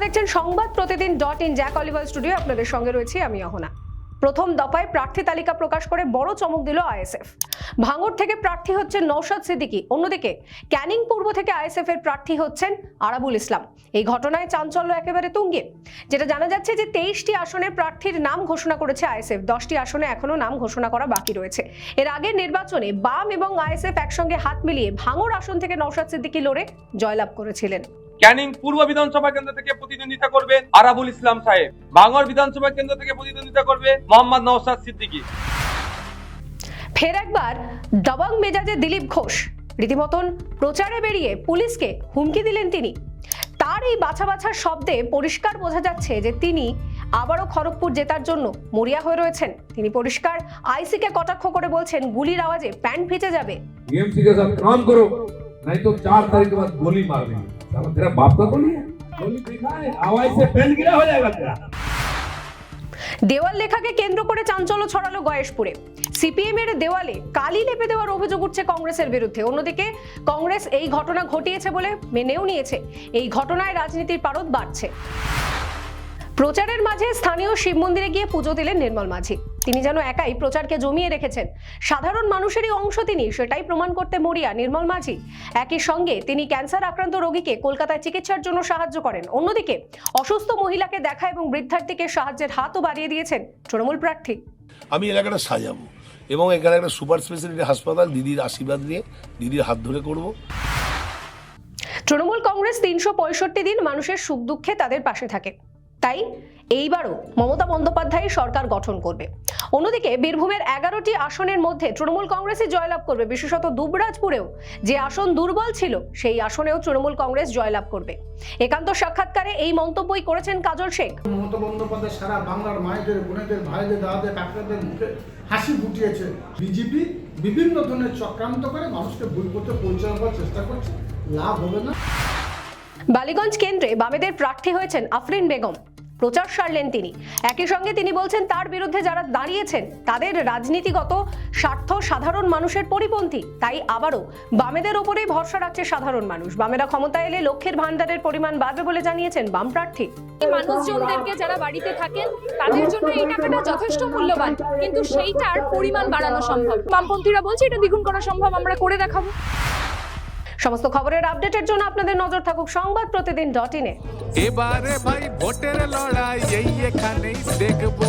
দেখছেন সংবাদ প্রতিদিন .in জ্যাক অলিভার স্টুডিও। আপনাদের সঙ্গে রয়েছি আমি অহনা। প্রথম দফায় প্রার্থী তালিকা প্রকাশ করে বড় চমক দিল আইএসএফ। ভাঙড় থেকে প্রার্থী হচ্ছেন নওশাদ সিদ্দিকী, অন্যদিকে ক্যানিং পূর্ব থেকে আইএসএফ এর প্রার্থী হচ্ছেন আরাবুল ইসলাম। এই ঘটনায় চাঞ্চল্য একেবারে তুঙ্গে। যেটা জানা যাচ্ছে যে 23টি আসনের প্রার্থীর নাম ঘোষণা করেছে আইএসএফ, 10টি আসনে এখনো নাম ঘোষণা করা বাকি রয়েছে। এর আগের নির্বাচনে বাম এবং আইএসএফ একসঙ্গে হাত মিলিয়ে ভাঙড় আসন থেকে নওশাদ সিদ্দিকী লড়ে জয়লাভ করেছিলেন। ক্যানিং পূর্ব বিধানসভা কেন্দ্র থেকে প্রতিদ্বন্দ্বিতা করবেন আরাবুল ইসলাম সাহেব, ভাঙড় বিধানসভা কেন্দ্র থেকে প্রতিদ্বন্দ্বিতা করবে মোহাম্মদ নওশাদ সিদ্দিকী। ফের একবার দবং মেজাজে দিলীপ ঘোষ রীতিমতন প্রচারে বেরিয়ে পুলিশকে হুমকি দিলেন তিনি। তার এই বাছা বাছা শব্দে পরিষ্কার বোঝা যাচ্ছে যে তিনি আবারও খড়গপুর জেতার জন্য মরিয়া হয়ে রয়েছেন। তিনি পরিষ্কার আইসিকে কটাক্ষ করে বলছেন, গুলির আওয়াজে প্যান্ট ভিজে যাবে। बीएमसी के साथ काम करो, नहीं तो 4 तारीख के बाद गोली मार देंगे। साला तेरा बाप का गोली है, गोली दिखा है, आवाज से पेन गिरा हो जाएगा तेरा। দেওয়াল লেখাকে কেন্দ্র করে চাঞ্চল্য ছড়ালো গয়েশপুরে। সিপিএম এর দেওয়ালে কালি লেপে দেওয়ার অভিযোগ উঠছে কংগ্রেসের বিরুদ্ধে। অন্যদিকে কংগ্রেস এই ঘটনা ঘটিয়েছে বলে মেনেও নিয়েছে। এই ঘটনায় রাজনীতির পারদ বাড়ছে। প্রচারের মাঝে স্থানীয় শিব মন্দিরে গিয়ে পুজো দিলেন নির্মল মাঝি। তিনি যেন একাই প্রচারকে জমিয়ে রেখেছেন। সাধারণ মানুষেরই অংশ তিনি, সেটাই প্রমাণ করতে মরিয়া নির্মল মাঝি। একই সঙ্গে তিনি ক্যান্সার আক্রান্ত রোগীকে কলকাতায় চিকিৎসার জন্য সাহায্য করেন। অন্যদিকে অসুস্থ মহিলাকে দেখা এবং বৃদ্ধার্থীকে সাহায্যের হাতও বাড়িয়ে দিয়েছেন তৃণমূল প্রার্থী। আমি এলাকাটা সাজাবো এবং এখানে একটা সুপার স্পেশালিটি হাসপাতাল দিদির আশীর্বাদ নিয়ে দিদির হাত ধরে করব। তৃণমূল কংগ্রেস 365 দিন মানুষের সুখ দুঃখে তাদের পাশে থাকে, তাই এইবারও মমতা বন্দ্যোপাধ্যায় সরকার গঠন করবে। অন্যদিকে বীরভূমের 11টি আসনের মধ্যে তৃণমূল কংগ্রেসই জয়লাভ করবে। বিশেষত দুবরাজপুরেও যে আসন দুর্বল ছিল সেই আসনেও তৃণমূল কংগ্রেস জয়লাভ করবে। একান্ত সাক্ষাৎকারে এই মন্তব্যই করেছেন কাজল শেখ। মমতা বন্দ্যোপাধ্যায় সারা বাংলার মায়েদের, বোনেদের, ভাইদের, দাদাদের, কাকাদের মুখে হাসি ফুটিয়েছে। বিজেপি বিভিন্ন ধরনের চক্রান্ত করে মানুষকে ভুল করতে পরিচালনা করার চেষ্টা করছে, লাভ হবে না। বালিগঞ্জ কেন্দ্রে বামেদের প্রার্থী হয়েছেন আফরিন বেগম। প্রচার সারলেন তিনি। একই সঙ্গে তিনি বলছেন তার বিরুদ্ধে যারা দাঁড়িয়েছেন তাদের রাজনীতিগত স্বার্থ সাধারণ মানুষের পরিপন্থী। তাই আবারও বামেদের ওপরেই ভরসা রাখছে সাধারণ মানুষ। বামেরা ক্ষমতায় এলে লক্ষ্যের ভান্ডারের পরিমাণ বাড়বে বলে জানিয়েছেন বাম প্রার্থী। মানুষজনদেরকে যারা বাড়িতে থাকেন তাদের জন্য এই টাকাটা যথেষ্ট মূল্যবান, কিন্তু সেইটার পরিমাণ বাড়ানো সম্ভব। বামপন্থীরা বলছে এটা দ্বিগুণ করা সম্ভব, আমরা করে দেখাবো। সমস্ত খবরের আপডেটের জন্য আপনাদের নজর থাকুক সংবাদ প্রতিদিন .in এ। এবারে ভাই ভোটের লড়াই এই এখানেই দেখবো।